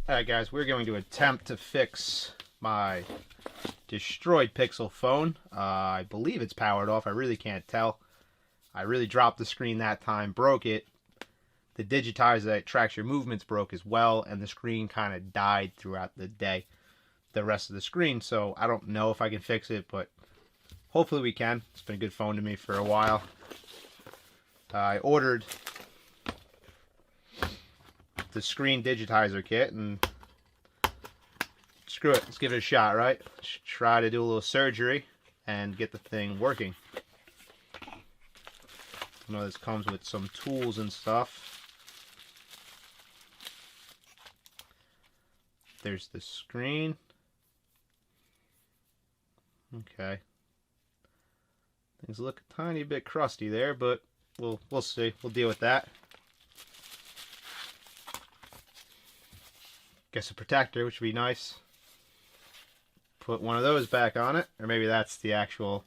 Alright guys, we're going to attempt to fix my destroyed Pixel phone. I believe it's powered off. I really can't tell. I really dropped the screen that time, broke it. The digitizer that tracks your movements broke as well, and the screen kind of died throughout the day. The rest of the screen, so I don't know if I can fix it, but hopefully we can. It's been a good phone to me for a while. I ordered the screen digitizer kit, and screw it, let's give it a shot, right? Let's try to do a little surgery and get the thing working. I know this comes with some tools and stuff. There's the screen. Okay. Things look a tiny bit crusty there, but we'll see. We'll deal with that. Guess a protector, which would be nice. Put one of those back on it, or maybe that's the actual.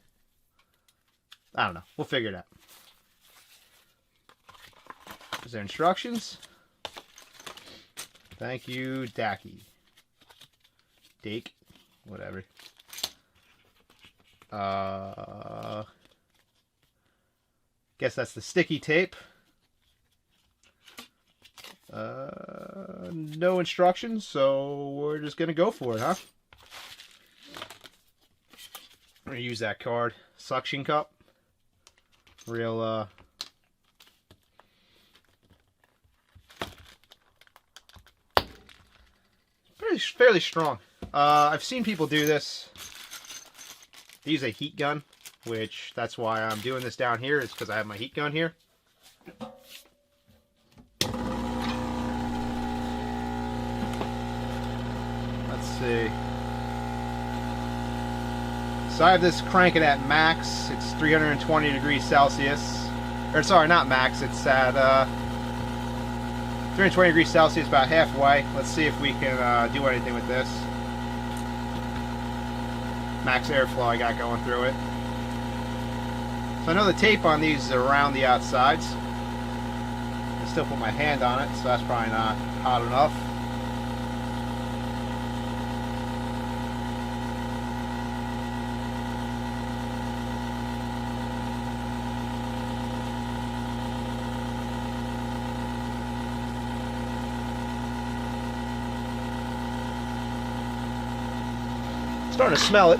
I don't know. We'll figure it out. Is there instructions? Thank you, Dake, whatever. Guess that's the sticky tape. No instructions, so we're just gonna go for it, huh? I'm gonna use that card. Suction cup. Real, fairly strong. I've seen people do this. They use a heat gun, which that's why I'm doing this down here, is because I have my heat gun here. Let's see. So I have this cranking at max. It's 320 degrees Celsius. Or sorry, not max. It's at 320 degrees Celsius, about halfway. Let's see if we can do anything with this. Max airflow I got going through it. So I know the tape on these is around the outsides. I still put my hand on it, so that's probably not hot enough. Starting to smell it.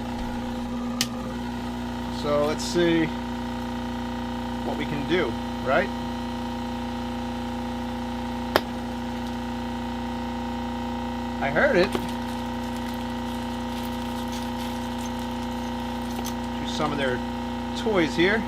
So let's see what we can do, right? I heard it. Do some of their toys here.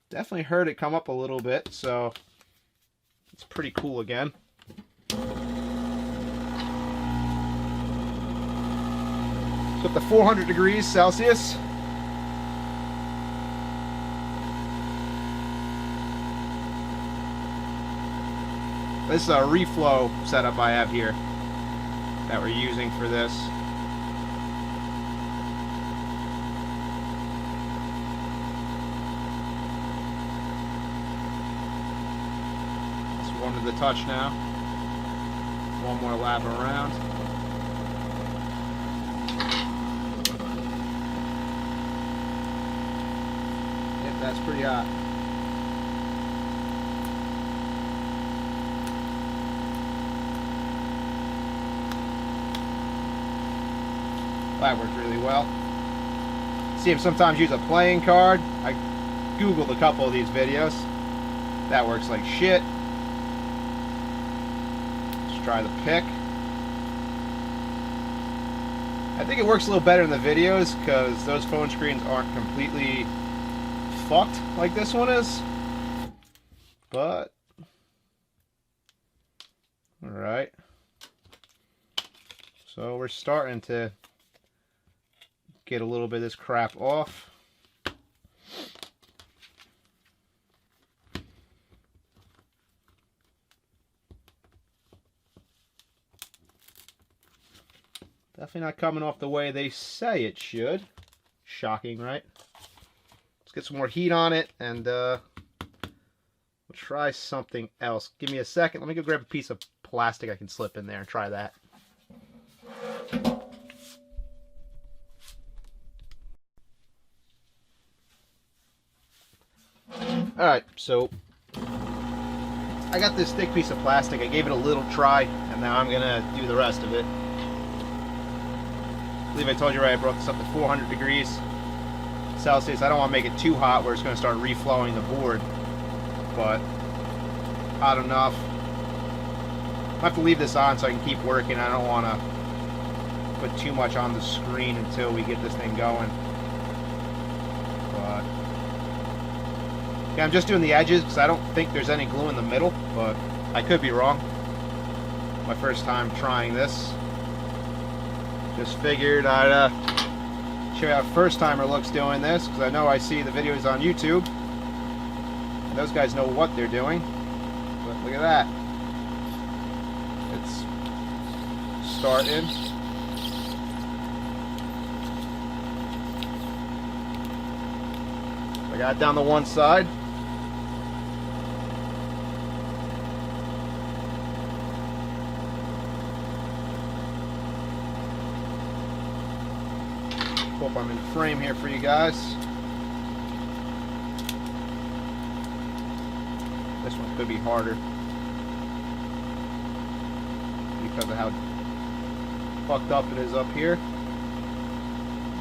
Definitely heard it come up a little bit, so it's pretty cool again. So up to 400 degrees Celsius. This is a reflow setup I have here that we're using for this. One to the touch now. One more lap around. Yep, that's pretty hot. That worked really well. See him sometimes use a playing card. I googled a couple of these videos. That works like shit. Try the pick. I think it works a little better in the videos because those phone screens aren't completely fucked like this one is. But alright. So we're starting to get a little bit of this crap off. Definitely not coming off the way they say it should. Shocking, right? Let's get some more heat on it, and we'll try something else. Give me a second. Let me go grab a piece of plastic I can slip in there and try that. Alright, so I got this thick piece of plastic. I gave it a little try, and now I'm going to do the rest of it. I believe I told you right, I brought this up to 400 degrees Celsius. I don't want to make it too hot where it's going to start reflowing the board, but hot enough. I have to leave this on so I can keep working. I don't want to put too much on the screen until we get this thing going. But yeah, I'm just doing the edges because I don't think there's any glue in the middle, but I could be wrong. My first time trying this. Just figured I'd show you how a first-timer looks doing this, because I know I see the videos on YouTube. And those guys know what they're doing. But look at that. It's starting. I got it down the one side. Hope I'm in frame here for you guys. This one could be harder because of how fucked up it is up here.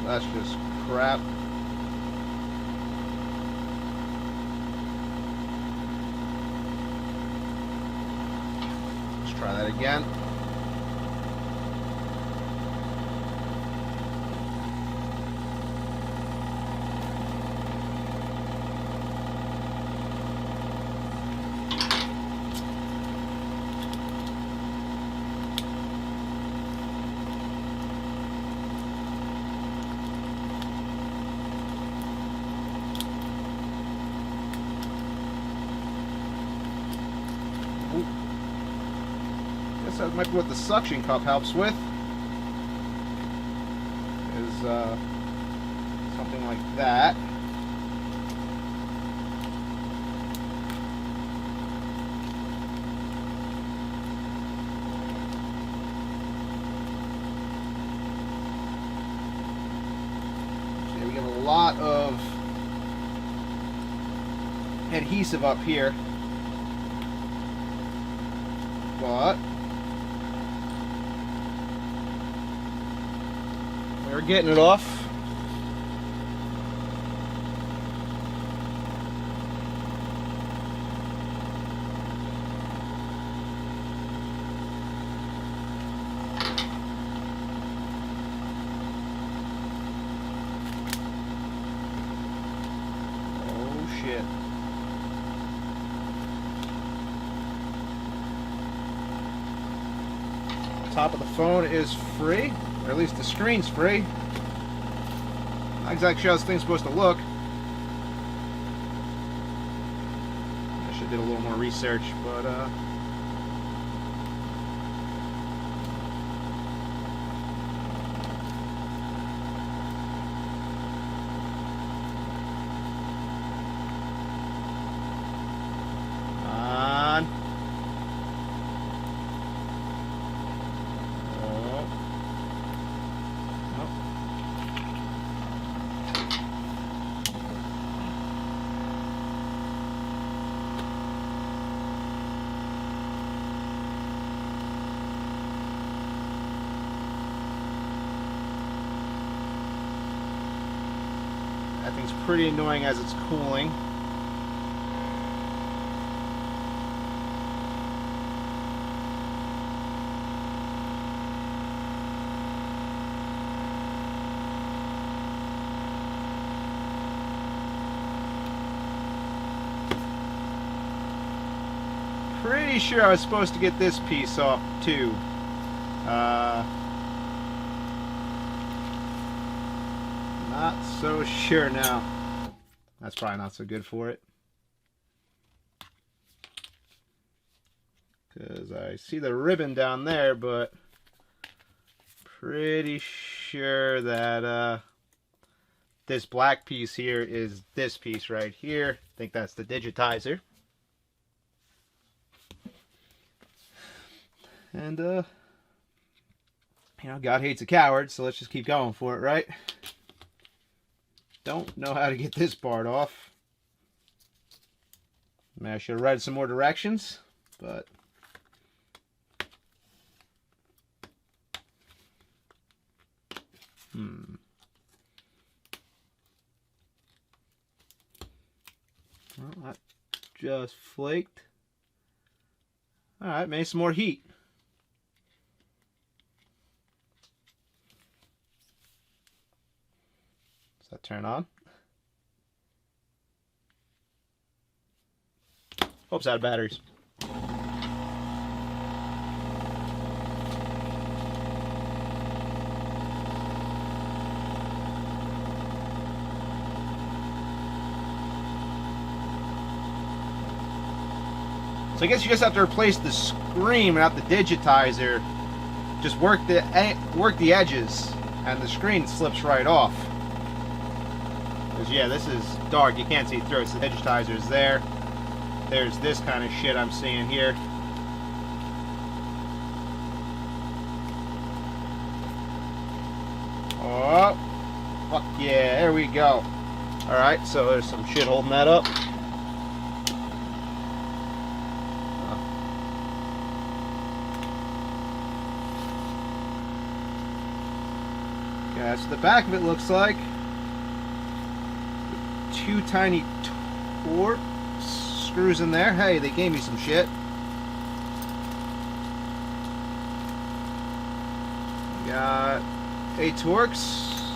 That's just crap. Let's try that again. Guess that might be what the suction cup helps with. Is something like that. So we get a lot of adhesive up here. But we're getting it off. Oh shit. Top of the phone is free, or at least the screen's free. Not exactly sure how this thing's supposed to look. I should have did a little more research, but that thing's pretty annoying as it's cooling. Pretty sure I was supposed to get this piece off too. Not so sure now. That's probably not so good for it. Because I see the ribbon down there, but pretty sure that this black piece here is this piece right here. I think that's the digitizer. And you know, God hates a coward, so let's just keep going for it, right? Don't know how to get this part off. I mean, I should have read some more directions, but well, that just flaked. Alright, made some more heat. Does that turn on? Oops, out of batteries. So I guess you just have to replace the screen without the digitizer. Just work the edges, and the screen slips right off. Because yeah, this is dark. You can't see through it. So the digitizer is there. There's this kind of shit I'm seeing here. Oh, fuck yeah! There we go. All right, so there's some shit holding that up. That's what the back of it looks like. Two tiny Torx screws in there. Hey, they gave me some shit. Got a Torx.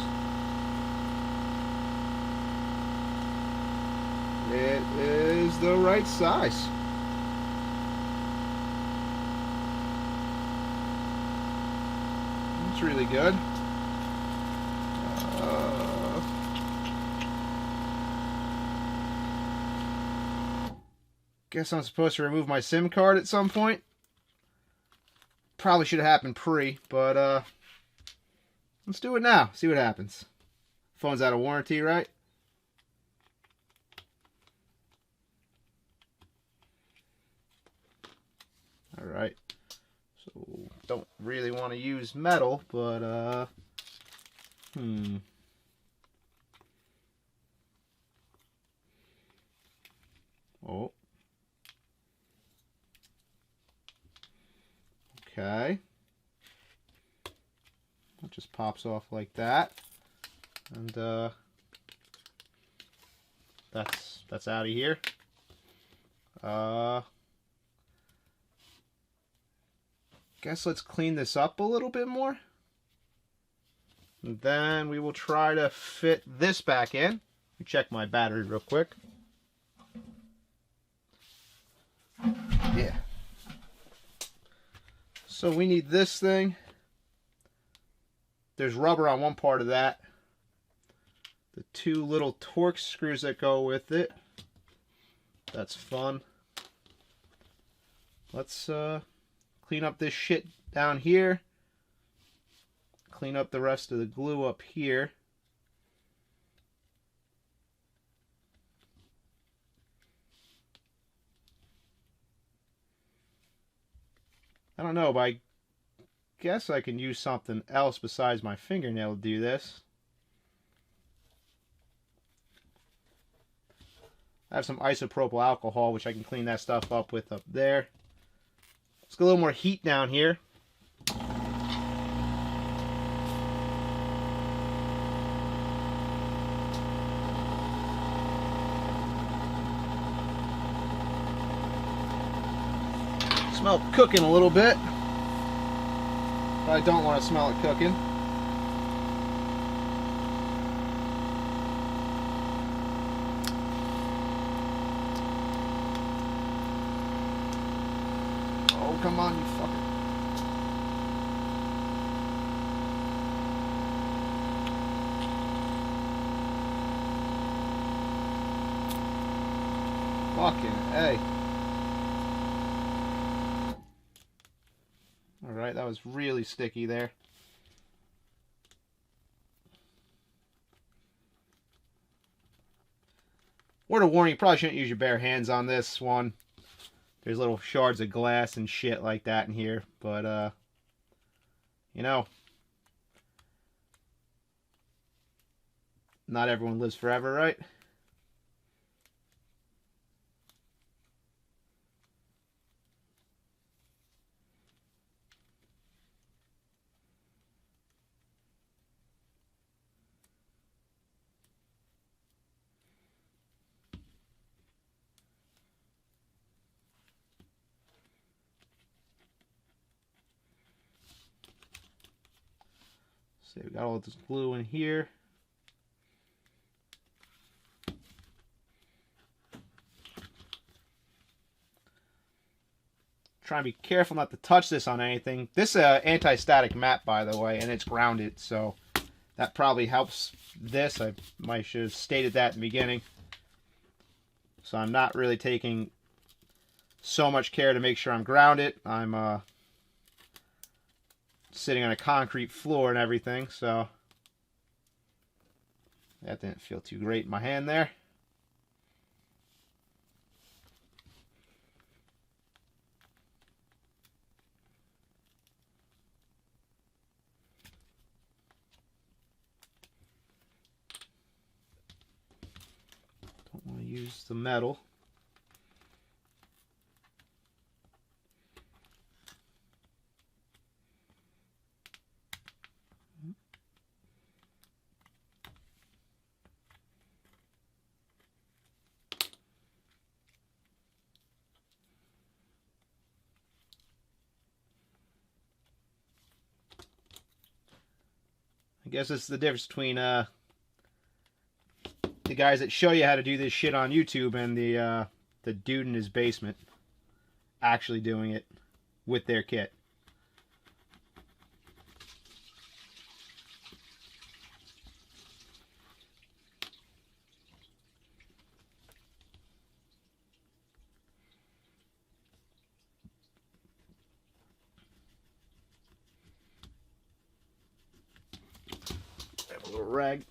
It is the right size. It's really good. Guess I'm supposed to remove my SIM card at some point. Probably should have happened pre, but let's do it now. See what happens. Phone's out of warranty, right? All right. So don't really want to use metal, but Oh. Okay. It just pops off like that. And that's out of here. Guess let's clean this up a little bit more. And then we will try to fit this back in. Let me check my battery real quick. Yeah. So we need this thing. There's rubber on one part of that. The two little Torx screws that go with it. That's fun. Let's clean up this shit down here. Clean up the rest of the glue up here. I don't know, but I guess I can use something else besides my fingernail to do this. I have some isopropyl alcohol, which I can clean that stuff up with up there. Let's get a little more heat down here. Smell cooking a little bit. But I don't want to smell it cooking. Oh, come on, you fucker. Fucking A. Alright, that was really sticky there. Word of warning, you probably shouldn't use your bare hands on this one. There's little shards of glass and shit like that in here. But, you know, not everyone lives forever, right? So we got all this glue in here. Try and be careful not to touch this on anything. This is an anti-static mat, by the way, and it's grounded, so that probably helps this. I might should have stated that in the beginning. So I'm not really taking so much care to make sure I'm grounded. I'm sitting on a concrete floor and everything, so that didn't feel too great in my hand there. Don't want to use the metal. I guess it's the difference between the guys that show you how to do this shit on YouTube and the dude in his basement actually doing it with their kit. Grab a little rag.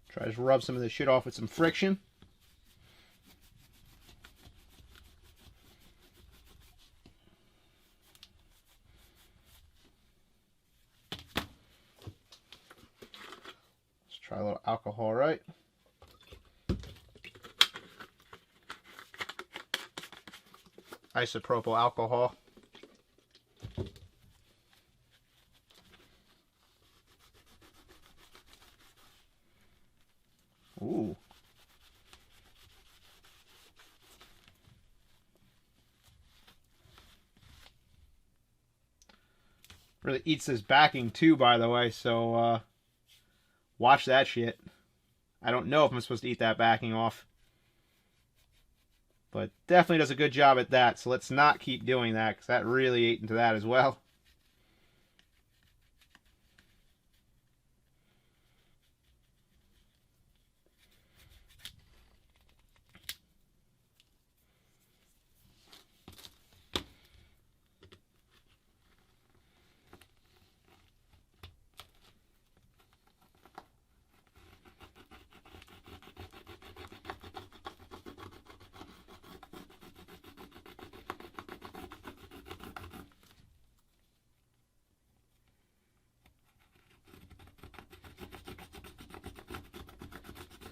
Try to rub some of this shit off with some friction. Let's try a little alcohol, right? Isopropyl alcohol. Ooh. Really eats this backing too, by the way, so watch that shit. I don't know if I'm supposed to eat that backing off. But definitely does a good job at that, so let's not keep doing that, because that really ate into that as well.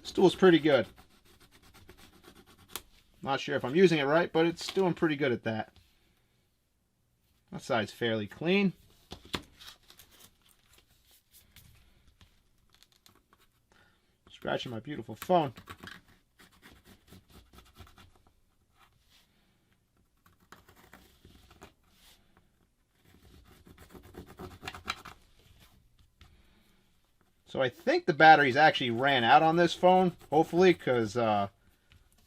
This tool's pretty good. Not sure if I'm using it right, but it's doing pretty good at that. That side's fairly clean. Scratching my beautiful phone. So I think the batteries actually ran out on this phone, hopefully, because the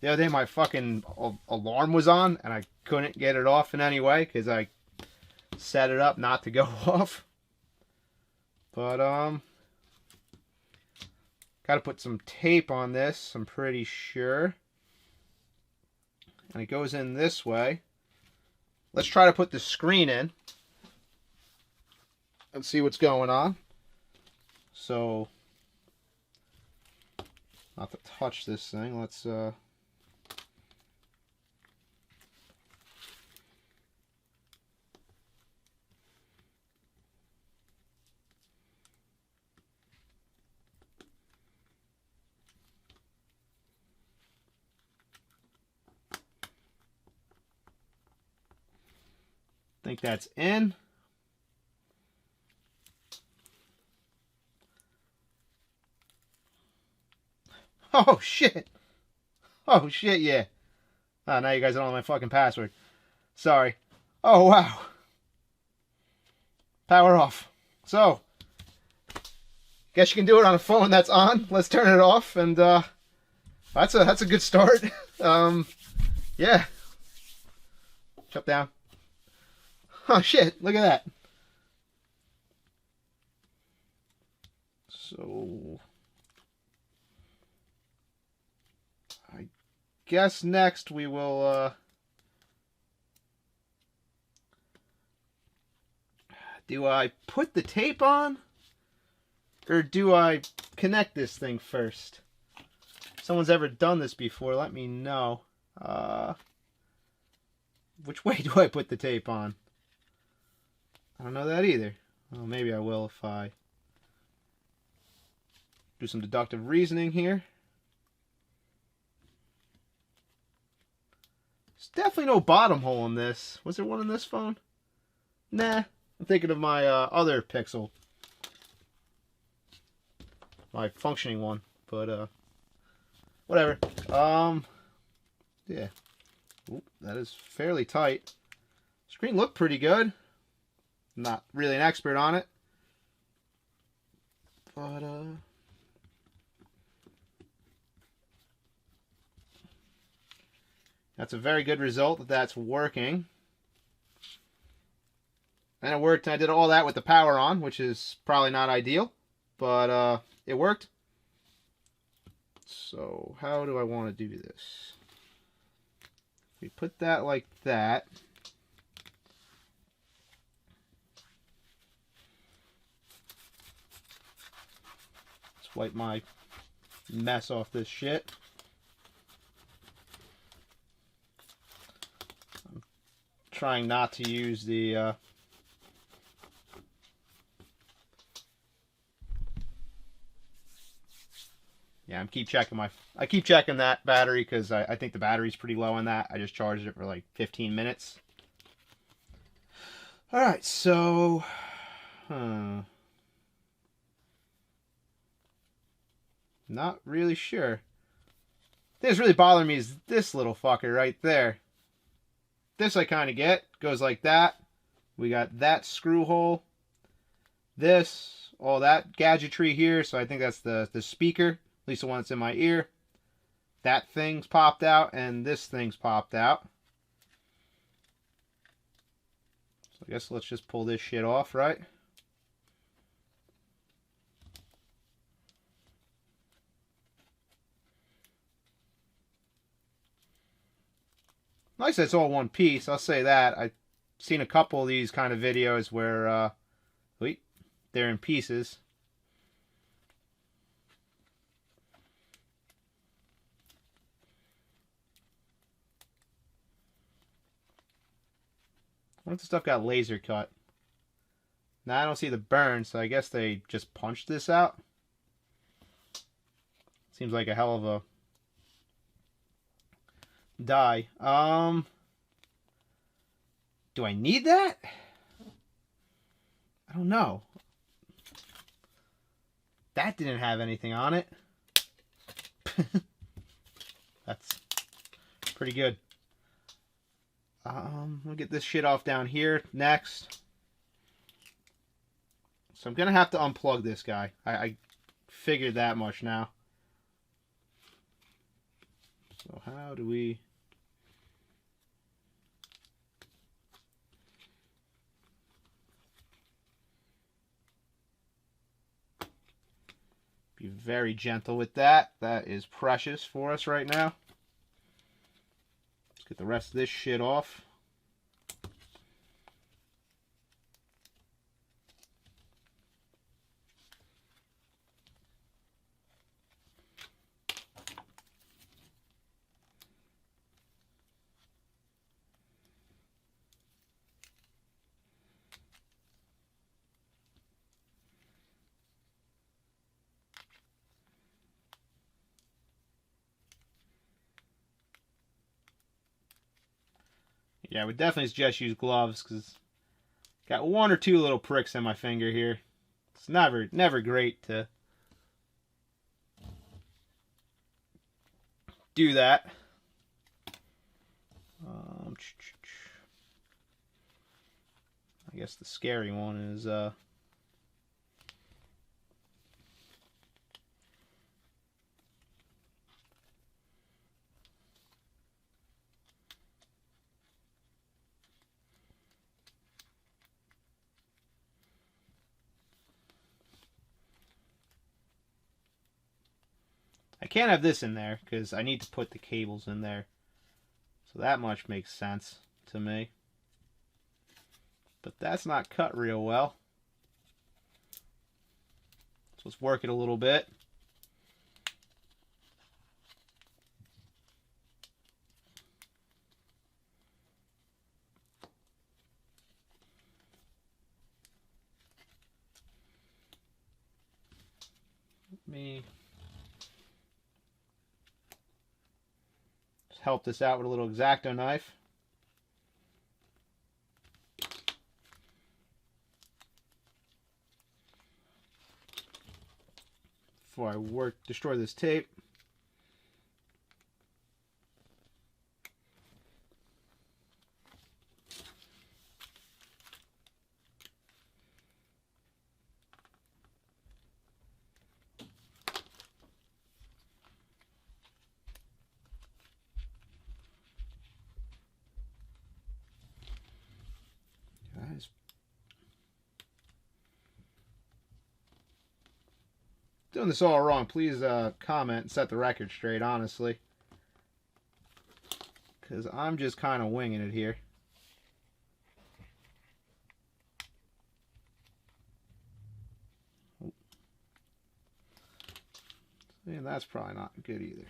other day my fucking alarm was on and I couldn't get it off in any way because I set it up not to go off. But got to put some tape on this, I'm pretty sure. And it goes in this way. Let's try to put the screen in. and see what's going on. So, not to touch this thing, let's think that's in. Oh shit. Oh shit, yeah. Oh, now you guys don't know my fucking password. Sorry. Oh wow. Power off. So, guess you can do it on a phone that's on. Let's turn it off, and that's a good start. Yeah. Shut down. Oh shit, look at that. So, I guess next we will do I put the tape on, or do I connect this thing first? If someone's ever done this before, let me know. Which way do I put the tape on? I don't know that either. Well, maybe I will if I do some deductive reasoning here. There's definitely no bottom hole in this. Was there one in this phone? Nah. I'm thinking of my other Pixel. My functioning one. But, whatever. Yeah. Oop, that is fairly tight. Screen looked pretty good. Not really an expert on it. But, that's a very good result that that's working. And it worked. I did all that with the power on, which is probably not ideal. But, it worked. So, how do I want to do this? We put that like that. Let's wipe my mess off this shit. I'm trying not to use the yeah, I keep checking that battery because I think the battery's pretty low on that. I just charged it for like 15 minutes. Alright, so not really sure. The thing that's really bothering me is this little fucker right there. This I kind of get. Goes like that. We got that screw hole. This, all that gadgetry here. So I think that's the speaker. At least the one that's in my ear. That thing's popped out, and this thing's popped out. So I guess let's just pull this shit off, right? Nice that it's all one piece, I'll say that. I've seen a couple of these kind of videos where, wait, they're in pieces. What if the stuff got laser cut? Now I don't see the burn, so I guess they just punched this out. Seems like a hell of a die. Do I need that? I don't know. That didn't have anything on it. That's pretty good. We'll get this shit off down here next. So I'm gonna have to unplug this guy. I figured that much now. So how do we... Be very gentle with that. That is precious for us right now. Let's get the rest of this shit off. Yeah, I would definitely suggest use gloves because got one or two little pricks in my finger here. It's never great to do that. I guess the scary one is I can't have this in there because I need to put the cables in there. So that much makes sense to me. But that's not cut real well. So let's work it a little bit. Let me just help this out with a little X-Acto knife. Before I destroy this tape. Guys, doing this all wrong. Please comment and set the record straight, honestly. Because I'm just kind of winging it here. And that's probably not good either.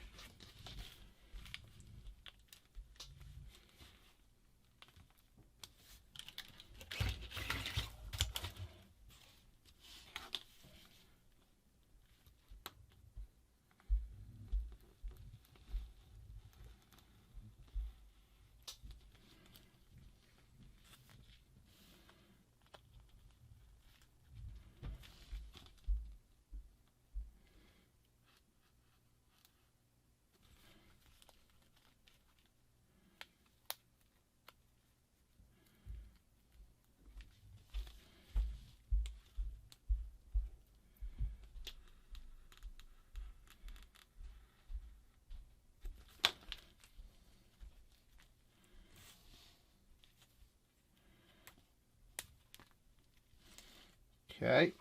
Okay.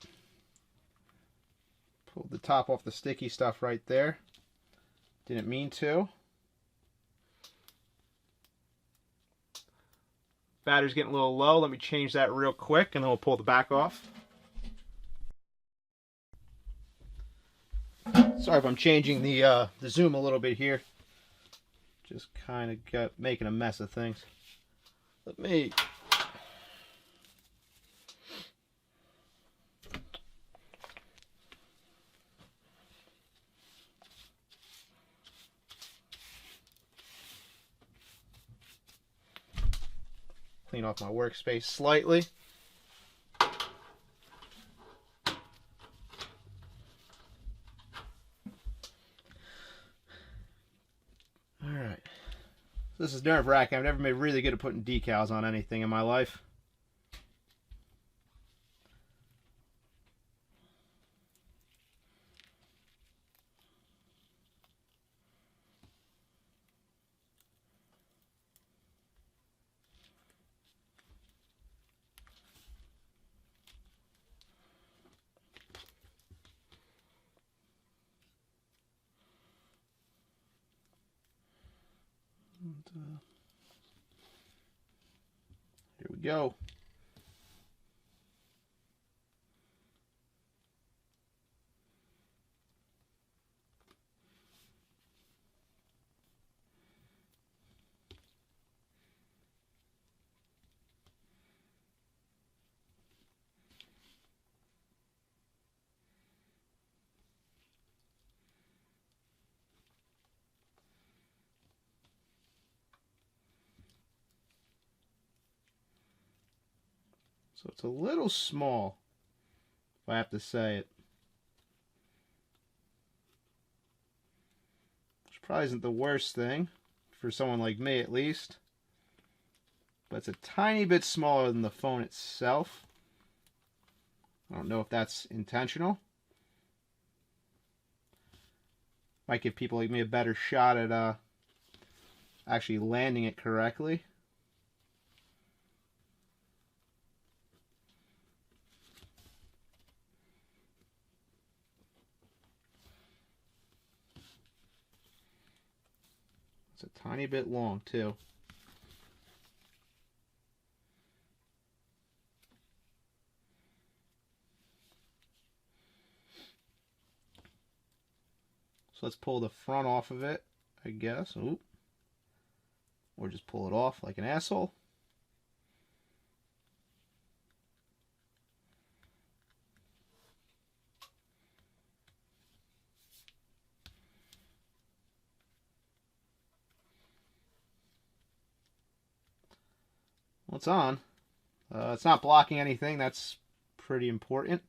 Pulled the top off the sticky stuff right there. Didn't mean to. Battery's getting a little low. Let me change that real quick and then we'll pull the back off. Sorry if I'm changing the zoom a little bit here. Just kind of making a mess of things. Let me clean off my workspace slightly. Alright. This is nerve-wracking. I've never been really good at putting decals on anything in my life. Here we go. So it's a little small, if I have to say it. Which probably isn't the worst thing, for someone like me at least. But it's a tiny bit smaller than the phone itself. I don't know if that's intentional. Might give people like me a better shot at actually landing it correctly. It's a tiny bit long too. So let's pull the front off of it, I guess. Oop. Or just pull it off like an asshole. Well, it's on. It's not blocking anything. That's pretty important.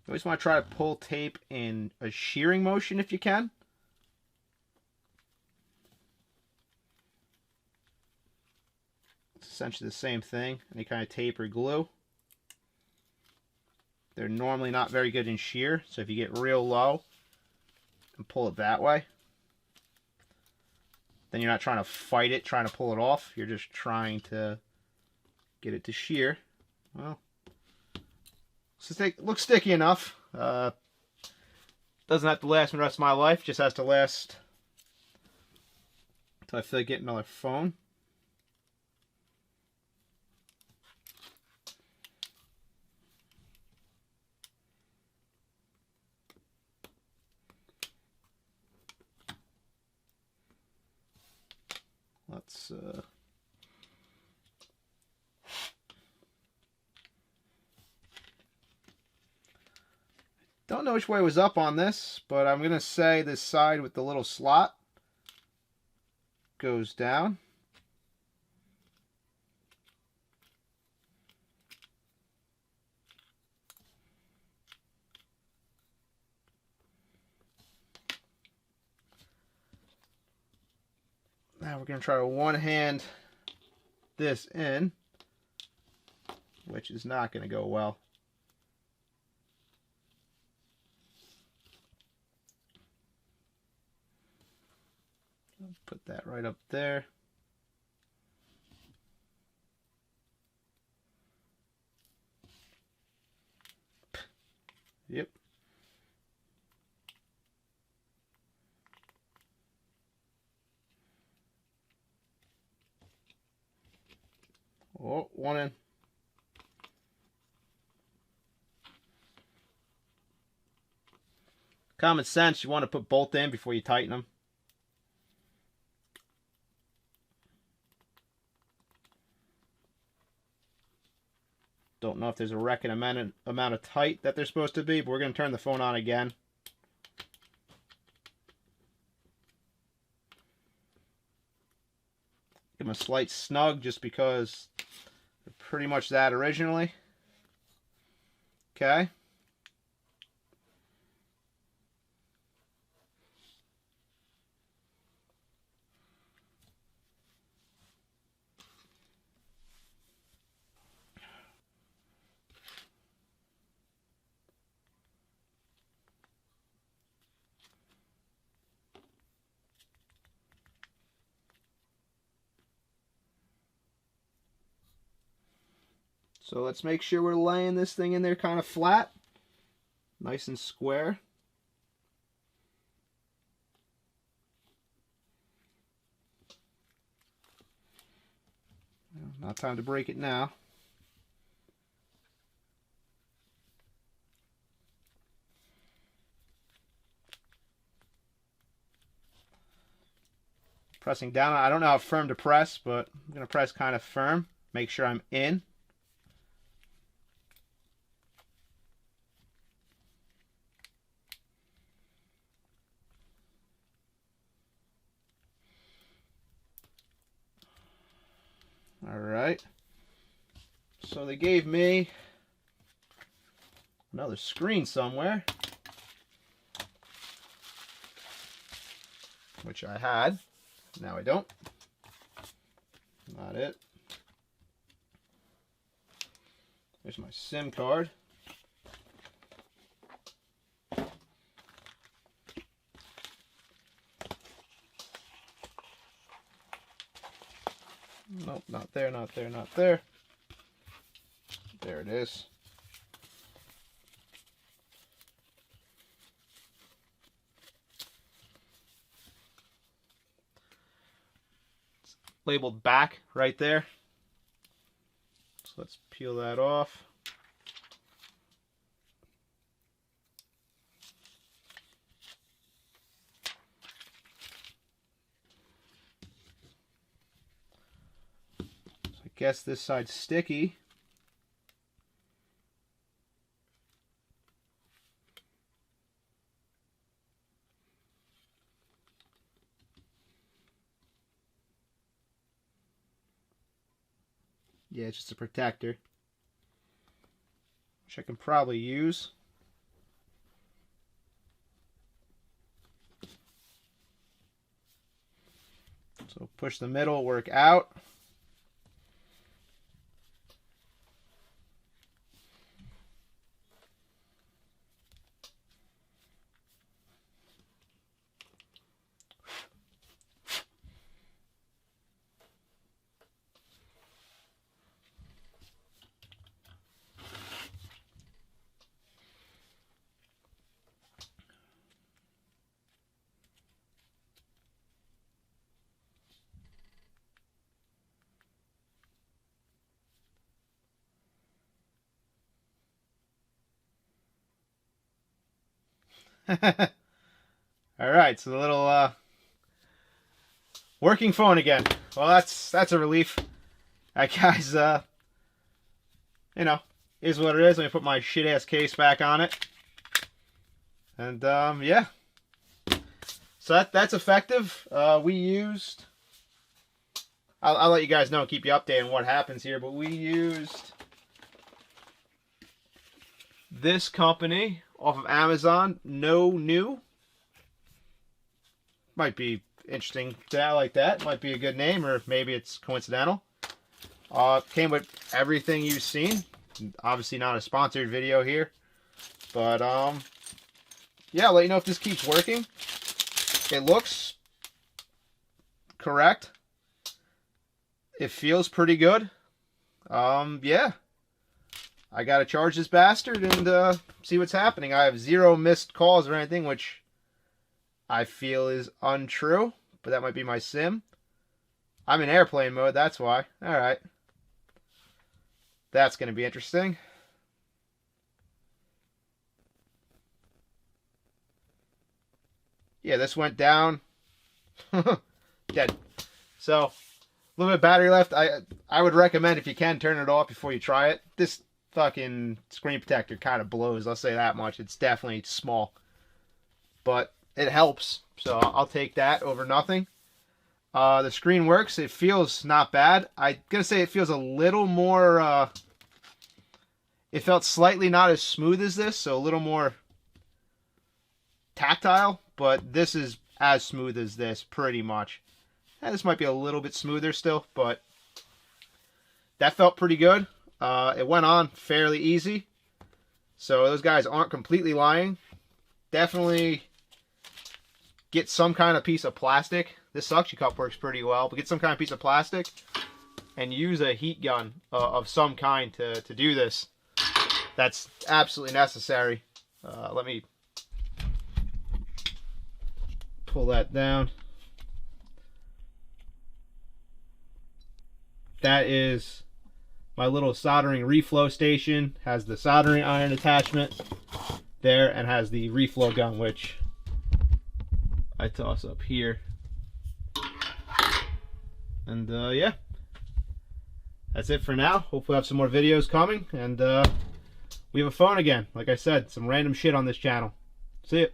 You always want to try to pull tape in a shearing motion if you can. It's essentially the same thing, any kind of tape or glue. They're normally not very good in shear, so if you get real low and pull it that way, then you're not trying to fight it, trying to pull it off. You're just trying to get it to shear. Well, looks sticky enough. Doesn't have to last the rest of my life. Just has to last until I feel like getting another phone. Let's don't know which way was up on this, but I'm gonna say this side with the little slot goes down. Now we're going to try to one-hand this in, which is not going to go well. Put that right up there. Yep. Oh, one in. Common sense, you want to put both in before you tighten them. Don't know if there's a record amount of tight that they're supposed to be, but we're going to turn the phone on again. Give them a slight snug just because they're pretty much that originally. Okay. So let's make sure we're laying this thing in there kind of flat, nice and square. Not time to break it now. Pressing down. I don't know how firm to press, but I'm going to press kind of firm. Make sure I'm in. All right. So they gave me another screen somewhere, which I had. Now I don't. Not it. There's my SIM card. Nope, not there, not there, not there. There it is. It's labeled back right there. So let's peel that off. I guess this side's sticky. Yeah, it's just a protector, which I can probably use. So push the middle, work out. All right, so the little working phone again. Well, that's a relief. That guy's you know, is what it is. Let me put my shit ass case back on it, and yeah. So that's effective. We used. I'll let you guys know, keep you updated on what happens here. But we used this company off of Amazon, No New. Might be interesting to have like that. Might be a good name, or maybe it's coincidental. Came with everything you've seen. Obviously not a sponsored video here, but yeah, I'll let you know if this keeps working. It looks correct. It feels pretty good. Yeah. I gotta charge this bastard and see what's happening. I have 0 missed calls or anything, which I feel is untrue, but that might be my SIM. I'm in airplane mode, that's why. Alright. That's gonna be interesting. Yeah, this went down. Dead. So, a little bit of battery left. I would recommend, if you can, turn it off before you try it. This fucking screen protector kind of blows, I'll say that much. It's definitely small, but it helps, so I'll take that over nothing. The screen works. It feels not bad. I'm gonna say it feels a little more it felt slightly not as smooth as this, so a little more tactile, but this is as smooth as this pretty much. And this might be a little bit smoother still, but that felt pretty good. It went on fairly easy. So those guys aren't completely lying. Definitely get some kind of piece of plastic. This suction cup works pretty well, but get some kind of piece of plastic and use a heat gun of some kind to do this. That's absolutely necessary. Let me pull that down. That is my little soldering reflow station. Has the soldering iron attachment there and has the reflow gun, which I toss up here. And yeah, that's it for now. Hopefully we'll have some more videos coming, and we have a phone again. Like I said, some random shit on this channel. See ya.